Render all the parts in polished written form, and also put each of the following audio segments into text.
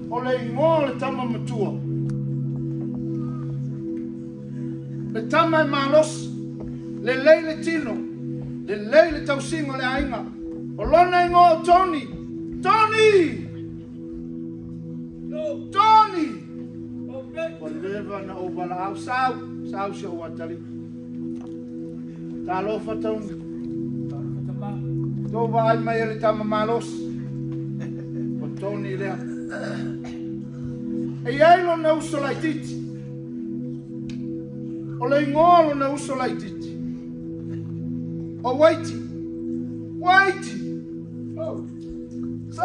o le ingoa le tama matua. Le tama e malos, le lei le tino, le lei le tausinga le ainga. O lona ingoa Tony, Tony! Tony! O leva na o bala au sau se o atali. Ta alofa tauni. Tō vai mai ele tama malos. O Tony lea. E ailo na uso lai titi. O le ingolo na uso lai titi. O waiti. Waiti. Oh. So.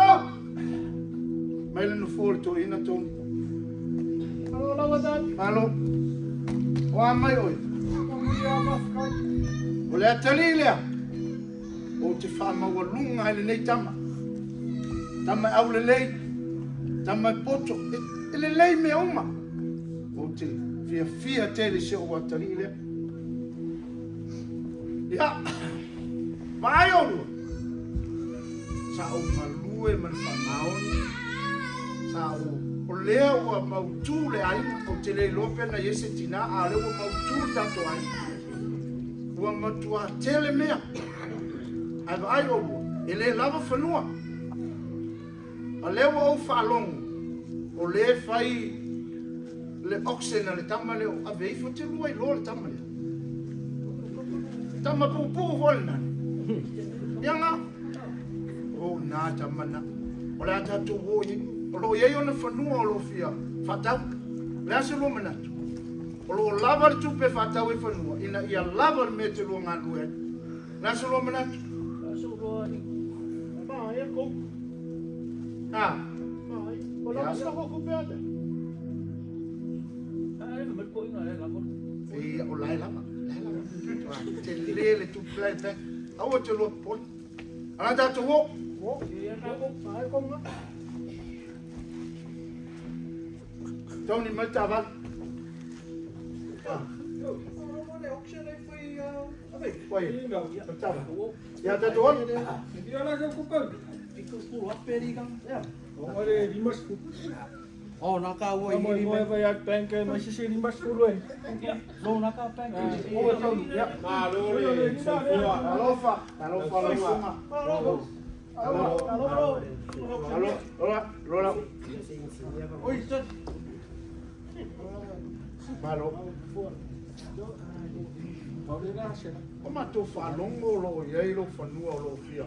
Maile no fōle tō ina Tony. Alo lawa dan. Alo. O amai oi. O le atali lea. O te whamawalunga hele nei tama. Tama au le lei. Tama poto. E le lei me uma. O te fia tele se o watari lea. Ia. Mai olu. Sa o malue man whamaoni. Sa o lea o mautu le aina. O te le lope na yese tina. A leo mautu tato aina. Ua matua tele mea. Ai vai o ele lava fanua. A lewa o whalongo. O le fai le oxena le tama leo. A vei fo te lua i lo le tama leo. Tama pupu holna. Ianga. O nā tamana. O le atatu hoi. O lo iei ona fanua o lo fia. Fatau. Le ase lo manatu. O lo lava le tupe fatau e fanua. Ina ia lava le me te lua ngā lue. Le ase lo manatu. Ah, o la sa ko pete. E o la lama. Te lele tu plete. A o te lo pon. Ana ta to wo. Wo, e na ko ai ko ma. Tony Mataval. Ja, dat hoor. Ja, dat is ook goed. Ik wil voor wat perigan. Ja. Maar die mas goed. Oh, naka wo. Maar wij uit banken, maar je ziet die mas goed hoor. Lo naka banken. Oh, zo. Ja. Maar lo. ALOFA. ALOFA Lola. Lola. Oi, zo. Malo. O matou whanongo lo iei lo whanua lo fia.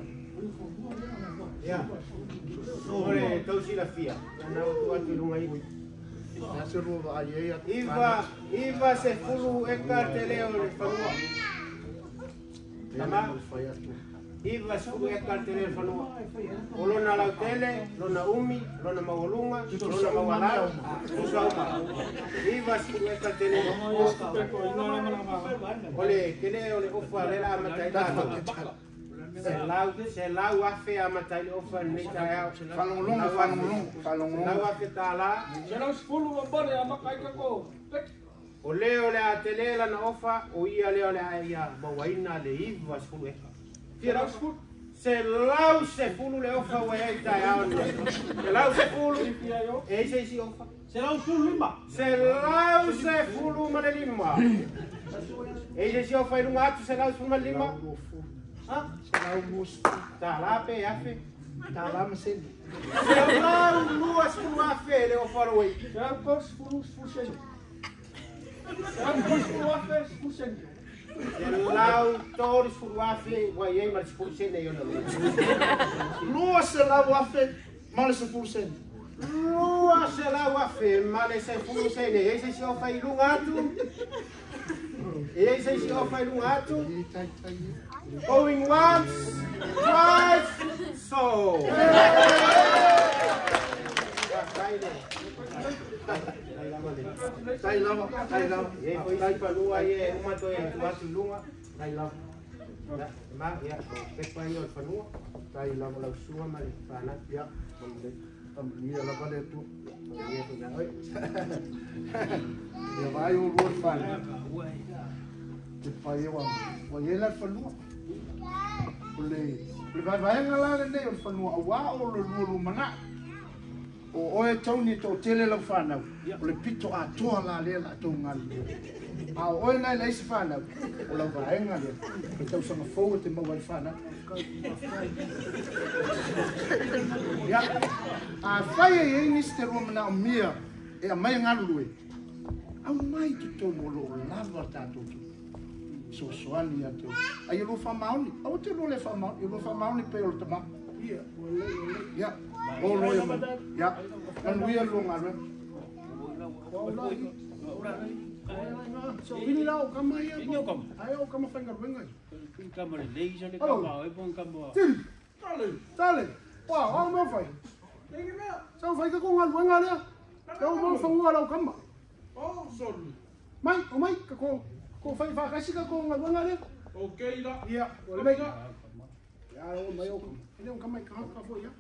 Ia. Ore tausi la fia. Ana o tu atu lunga iwi. Nā se rova ai ei atu. Iwa se fulu e ka te leo le whanua. Tama? Iwa se fulu e ka te leo le whanua. O lona lau tele, lona umi, lona mawalunga, lona mawalau, usa uma. Iwa se fulu e ka te leo. Ole, kene ole ofa lela amatai tata. Se lau afe amatai le ofa nei tai au. Whanongongo. Lau afe tala. Se lau spulu wabare amakai kako. O leo le a te lela na ofa, o ia leo le a ia mawaina le iwa spulu e. Se lau spulu. Se lau se fulu le ofa wa ei tai au. Se lau se fulu. E se isi ofa. Se lau spulu lima. Se lau se fulu ma le lima. E se isi ofa i runga atu se lau spulu ma le lima. Ha? Se lau mus. Ta la pe afe. Tā lama seni. Se lau lua spulu afe le ofa roi. Se lau kos spulu sen. Se lau kos spulu afe spulu sen. Se lau tori spulu afe wa ei ma spulu sen e ona. Lua se lau afe, male se fulu seni. Lua se lau afe male se fulu sen e ei se si ofa i runga atu. E ei se si ofa i runga atu. Going once, twice, so. Tai lava. E foi lai palua e uma to e tu atu lunga, tai lava. Ma ya, pe pai o fanua, tai lava la sua ma le pana ya. Ia lava le tu. Ia vai o lua whana. Te pai e wa iela whanua. Pule vai ngala le nei o whanua. Awa o lo lua mana. O oe tauni tō tele lau whanau. O le pito a toa la lea la tō ngali. A oe nai leisi whanau. O lau vaenga lea. E tau sanga fōu te mau ai whanau. Ia. A whai e nisi te rua mana o mia. E a mai ngalului. Au mai ki tō molo o lava tātou tu. So soani a tō. A i lo whamaoni. Au te lo le whamaoni. I lo whamaoni pe o le Tama. Ia. Ia. O lo ia ma. Ia. Anuia lo ngare. So vini lao kama ia. Ini o kama. Ai o kama whainga ruenga. Ini kama le leisa le kama. E pon kama. Tiri. Tale. Wow, au mo fai. Sao fai ka ko ngal ruenga lea. Kau mo whangua lau kama. Oh, sorry. Mai, o mai, ka ko fai whakasi ka ko ngal ruenga lea. Okay la. Ia, o mai. Ia, o mai o kama. Ele o kama i ka fo ia.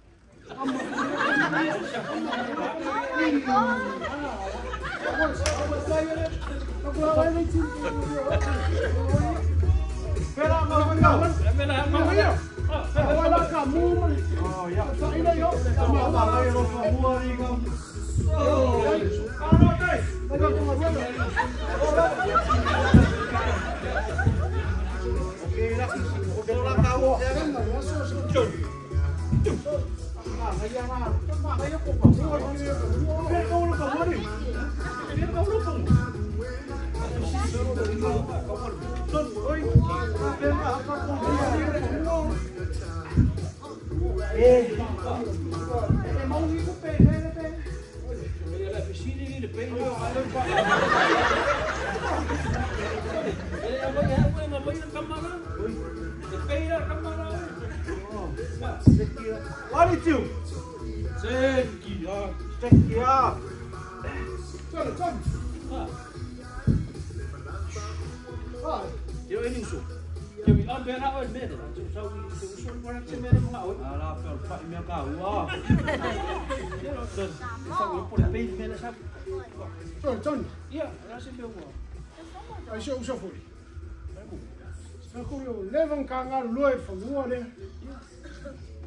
Levan kanga loe whangua le.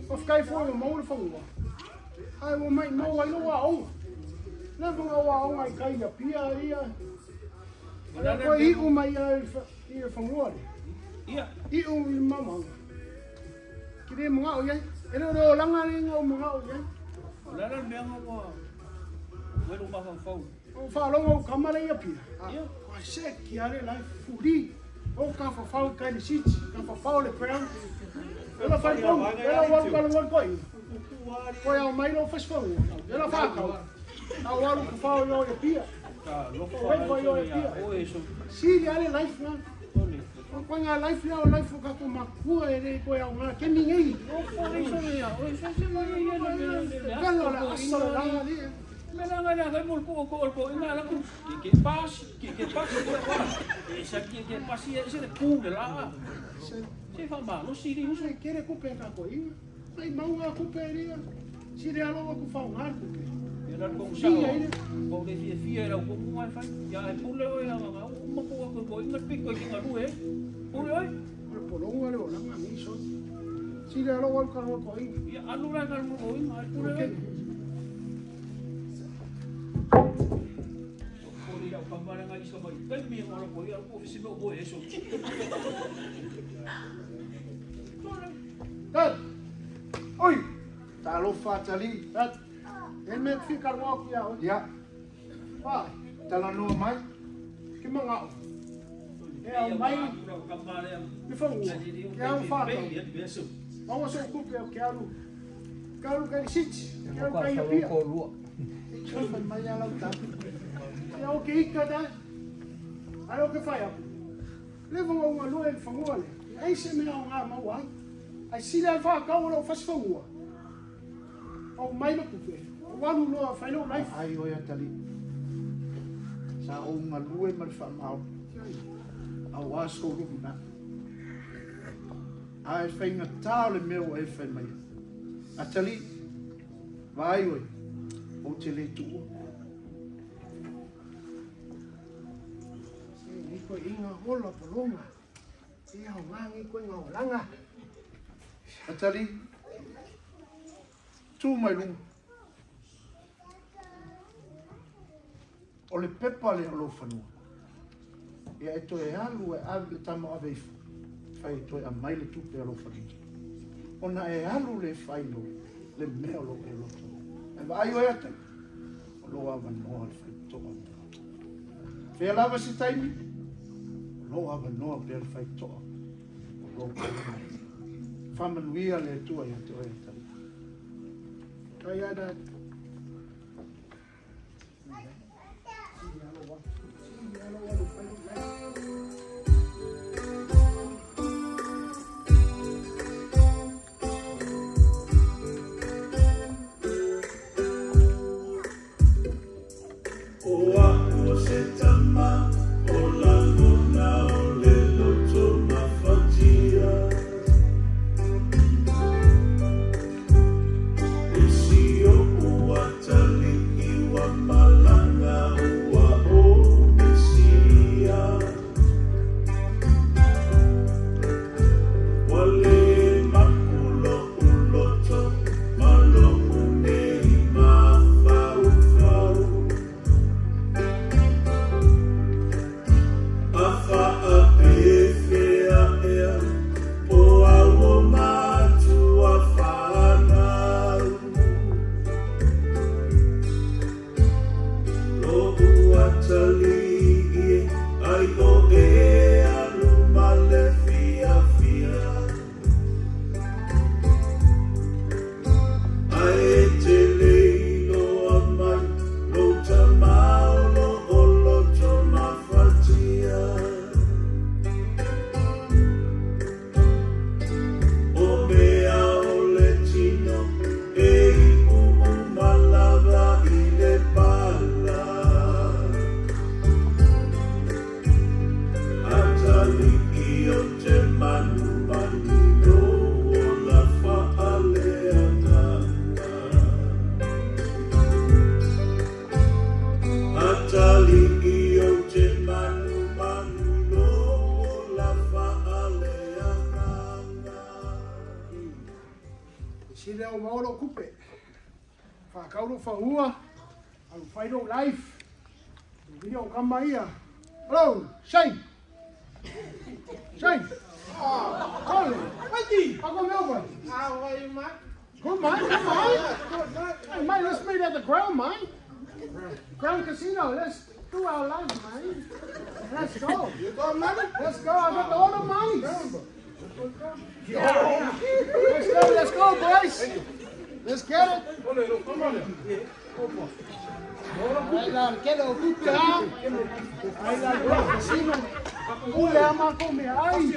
Of kai fo mo mo whangua. Ai mo mai mo ai loa o. Levan o o ai kai ya pia ia. Ala ko I o mai ai I whangua le. Ia. I o I mama. Kire mga o yai. Ero ro langa ni ngo mga o yai. Ala la me ngo welo ma fau. O fa longo kamare ia pia. Ia. Ko se ki ale lai furi. O ka fa fau kai ni sit, ka fa fau le crown. Ela fa bom, ela wan koi. Ko ya mai no fas fau. Ela fa ka. A walu ka fau yo e pia. Lo fa yo e pia. O eso. Si ale life na. Ko nga life ya o life ka ko maku e re ko ya nga ke ninguém. O fa eso ya. O eso se mai ia na. Ela la asala la ali. Mela ngai mol ko ina la ku que pasi esa que pasi ese de Pule la se fa mal no si não sei querer ku pe ka ko I ai mau nga ku pe ria si re alo ku fa ngar ku era con sa o de fia era ko mo fa ya e Pule o ya ma mo ko ina pico que ngaru Pule oi por lo ngare o la mi so si re alo ka ko I ya anu la ka mo ko ina Pule Pamara ngai sa mai kai me ora ko ia ko se no boe eso. Dad. Oi. Ta ALOFA tali. Dad. E me fica no kia. Ya. Vai. Tala no mai. Que manga. É o mai. Me fango. Que é o fato. Vamos ao cupe eu quero que ele sit. Quero que ele pia. Chama mai ala tá. É o que cada. Aí o que faz? Leva uma lua e fangua. Aí se me não há mau. Aí se ele vai cá ou faz fangua. Ou mais no cupe. O ano lua faz no life. Ai oi atali. Sa o nga lue mal fa mau. Au asko rumna. Ai fai na tale meu e fai mai. Atali. Vai oi. O te le tu. Ko inga hola polonga. Ia ngangi ko inga langa. Atali. Tu mai lu. o le pepa le alofa nua. Ia e toe alu e alu le tama aveifu. Fai e toe a mai le tupe alofa nua. Ona e alu le failo le mea lo e loto. E va ai o ea te. O lo ava noa le fai toa. Fea lava si taimi. O lo ava noa pe le fai toa. O lo ava. Whamanuia le tua ia te o ea tari. Kai ada. Tama, Olangona, Ole Loto, Mafatia. Isio uatali iwa malanga ua omisia. Wale makulo uloto, malo unei mafau fau. Sile o maolo kupe. Whakaulo whahua. Alu whairo life. Video kama ia. Hello, Shane. Shane. Colin. Mikey. I'll go Melbourne. How are you, Mike? Good, mate. Good, mate. Hey, mate, let's meet at the ground, mate. Ground Casino. Let's do our life, mate. Let's go. You got money? Let's go. I got all the money. Yeah. Let's go, boys. Let's get it. Ahí la quedo puta. Ahí la Ground Casino. Pule ama come ahí.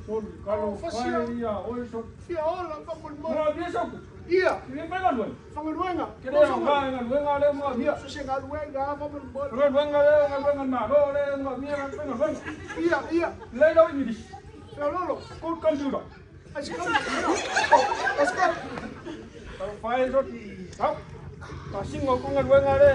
Sol, kalau fai ia, oi so. Fia ola pa mon mo. Mo dia so. Ia. Ni pa ngan. Whangaruenga. Kere ngan wenga le mo dia. So se ngaruenga pa mon mo. Wenga le na ro le mo mia ngan wenga. Ia. Le do ni dis. Fia lolo. Ko computer. Asika. Asika. Kalau fai so. Tau. Masing ko ngan wenga le.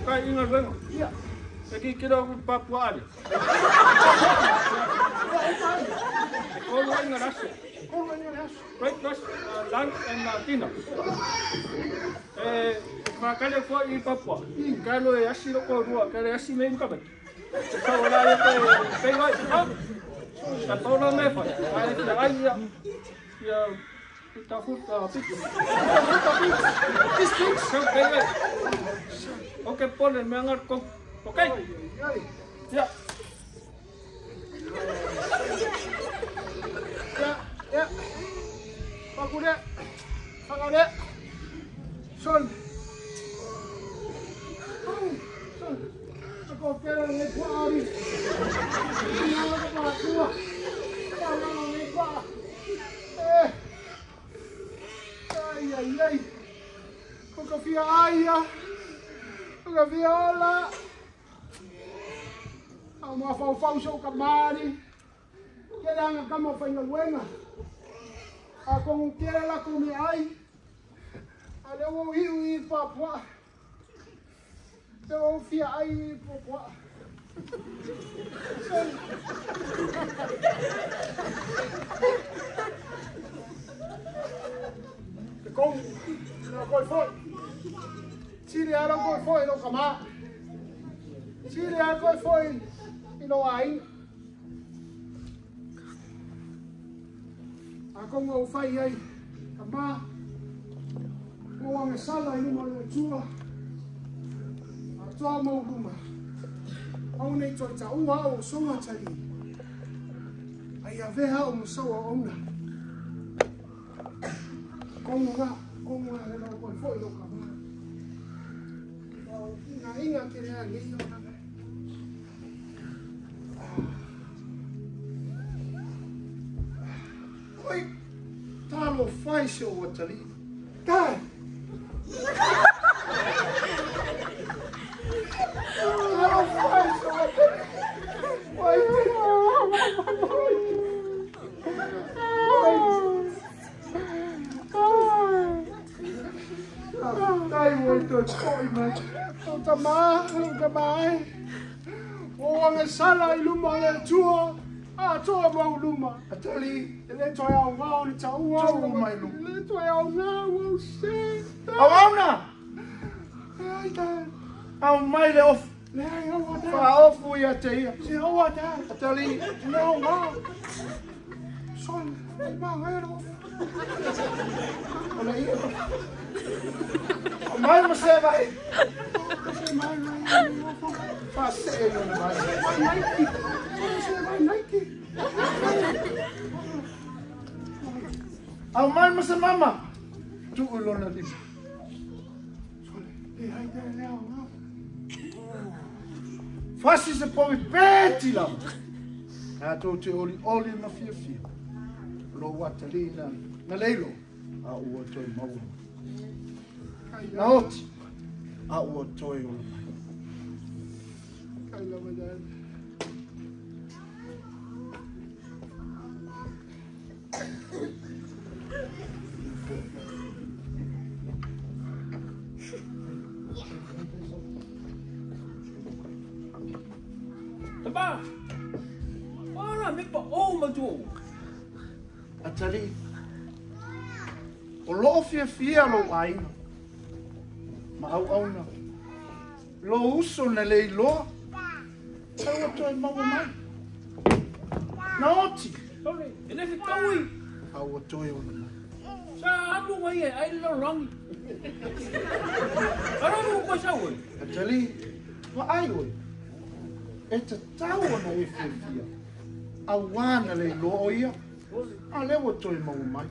Kau ingat bang? Iya. Lagi kita Papua ada. Kau ingat nasi? Breakfast, lunch, and dinner. Kalau kau di Papua, kalau asi kau dua, kalau asi main kapan? Kau ada pengai, atau nama apa? Ada ya kita food biscuit. Oke, Pule, mengat kok. Oke? Ya. Ya. Pakude. Pangade. Son. Kau kira ni kuari. Ini apa tua? Kalau ni kuah. Ai. Kau kafia ayah. Kau viola. Ang mga fau-fau sa kamari. Kailangan ka mapahingagwenga. Akong kilala kumi ay. Alam mo hiwi Papua. Daw fia ay Papua. Kung ako'y foi. Sili ako'y foi no kama. Sili ako'y foi inoain. Akong ufay ay kama. Muang sala ini mo na tua. Tua mo guma. Au nei toi ta ua o songa tali. Ai aveha o musawa ona. Konga le no ko foi lo kama. Na inga kere ngi ona. Oi. Talo fai se o tali. Tai. Talo fai se o tali. Oi. Đây ngồi tôi coi mà tôi Tama ô người xa lại luôn mà là chua chua bao luôn mà Tali lên cho ao ngon cháu ngon mày luôn lên cho ao ngon xe ao nè ao mày để off và off vui à chị chị off à Tali nó ngon son bao nghe đâu Mai mà xe vậy. Phát xe rồi mà. Mai mà xe mama. Chú luôn là đi. Phát xe po peti lắm. Tôi oli mà phía. Lo watali na leilo. Ua toi mau. Naot. Ua toi o. Kai la madan. Tama. Ora me pa o ma tu. Atari. O lo fia lo ai. Ma au na. Lo uso na le lo. Tau toi mau mai. Naoti. Sorry, ene fi taui. Au toi o na. Sa anu mai ai lo rangi. Ara mo ko sa oi. Atari. Wa ai oi. E te tau na e fia. Awana le lo ia. A lewa toi mau mai.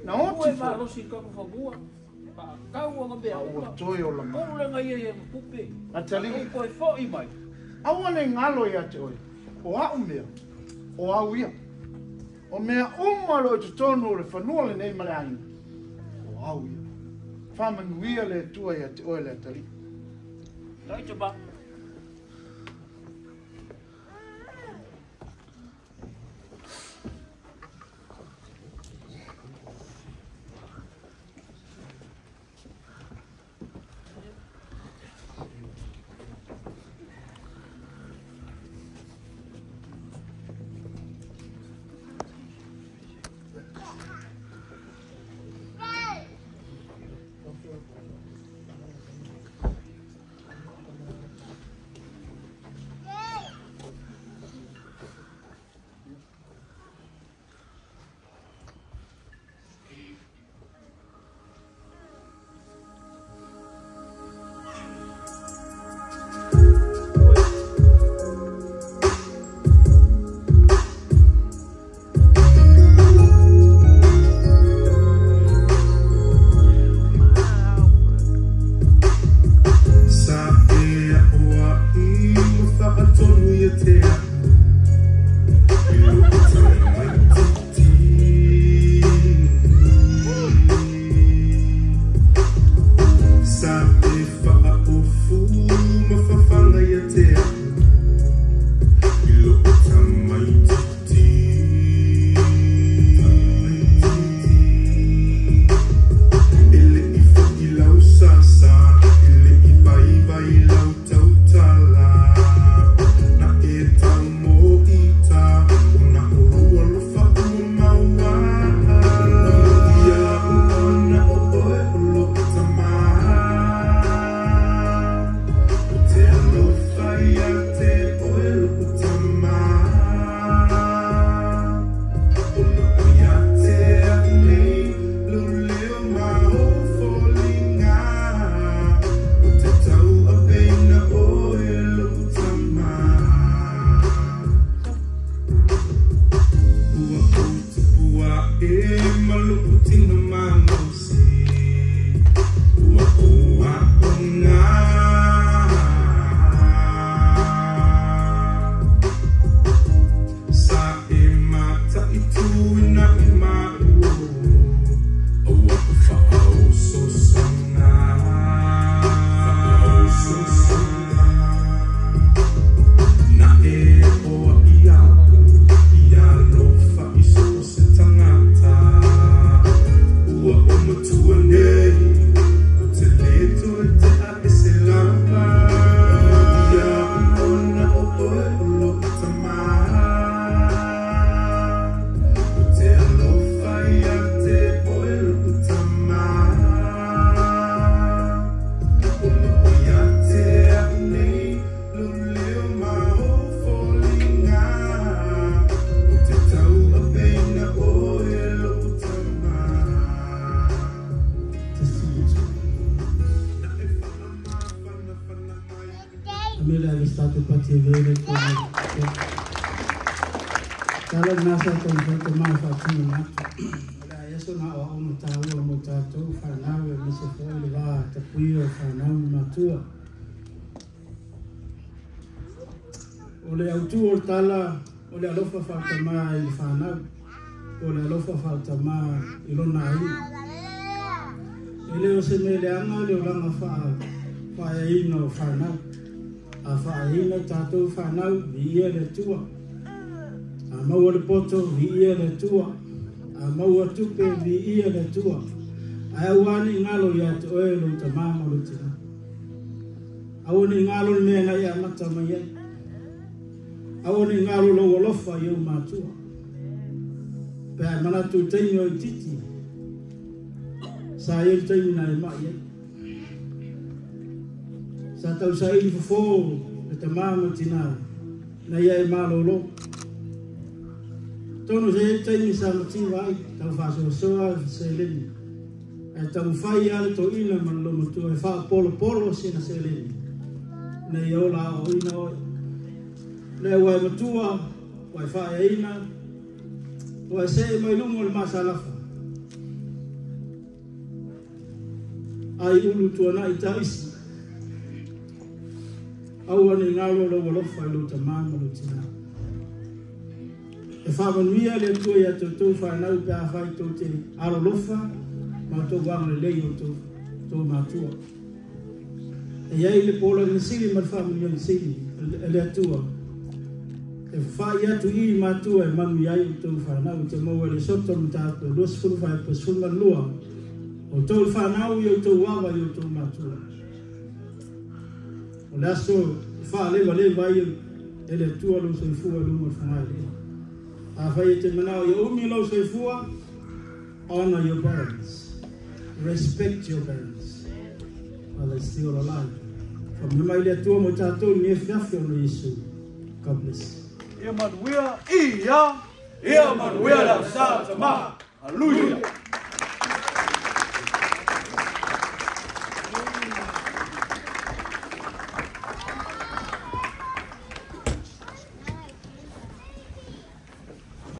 Na oti fa lo si ka fa bua. Kau ang bea. Aua toi o la ma. Pule ngai e kupe. A tali. Ko e foi mai. Aua ne ngalo ia te oi. O a umea. O a uia. O mea umalo te tonu le whanua le nei mare aina. O a uia. Whamanuia le tua ia te oi le tali. Nai te ba. Kalau nasa kung Mafatia, kaya so na o matawa mo tato fanawe misa Pule ba tapuyo fanawe matua. Ole autu tala ole ALOFA Tama I fanawe ole ALOFA Tama ilona ai. Ele o se me le anga le olanga fa ino fanawe. A fa ino tato fanawe ia le tua. Maua le poto vi ia le tua, a maua tupe vi ia le tua. Ai wani ngalo ya te oe lo Tama mo le tina. Awani ngalo le na ya mata mai. Awani ngalo lo ALOFA yo matua. Pe mana tu tenyo titi. Sa ye tenyo na ma ye. Sa tau sa i fo le Tama mo tina. Na ya malo lo. Tono se taimi sa mati vai tau fa soa se leni. E tau fai ale to ina man lo motu e fa polo se na se leni. Na yo la o ina o. Le wa motua wa fa ina. Wa se mai lungo le masalafa. ai ulu tuana i taisi. Au ane ngalo lo walofa ilo Tama lo tina. E whamanuia le tua ia tō whanau pe a whai tō te ALOFA ma tō wanga le leo tō mātua. E iai le pola ni sili ma whamanuia ni sili e le atua. E whai atu i mātua e manu iai o tō whanau te maua le soto mtātua los furu whai pa sulma lua o tō whanau i o tō wawa i o tō mātua. O le aso wha lewa lewa i e le atua lo so i fua lunga whangai lea. A whai te manao i umi lo so i fua, honor your parents, respect your parents while they're still alive. From the mai le atua mo tātou ni e whiawhi o no Yesu. God bless. Ia manuia, ia manuia la sa Tama. Hallelujah.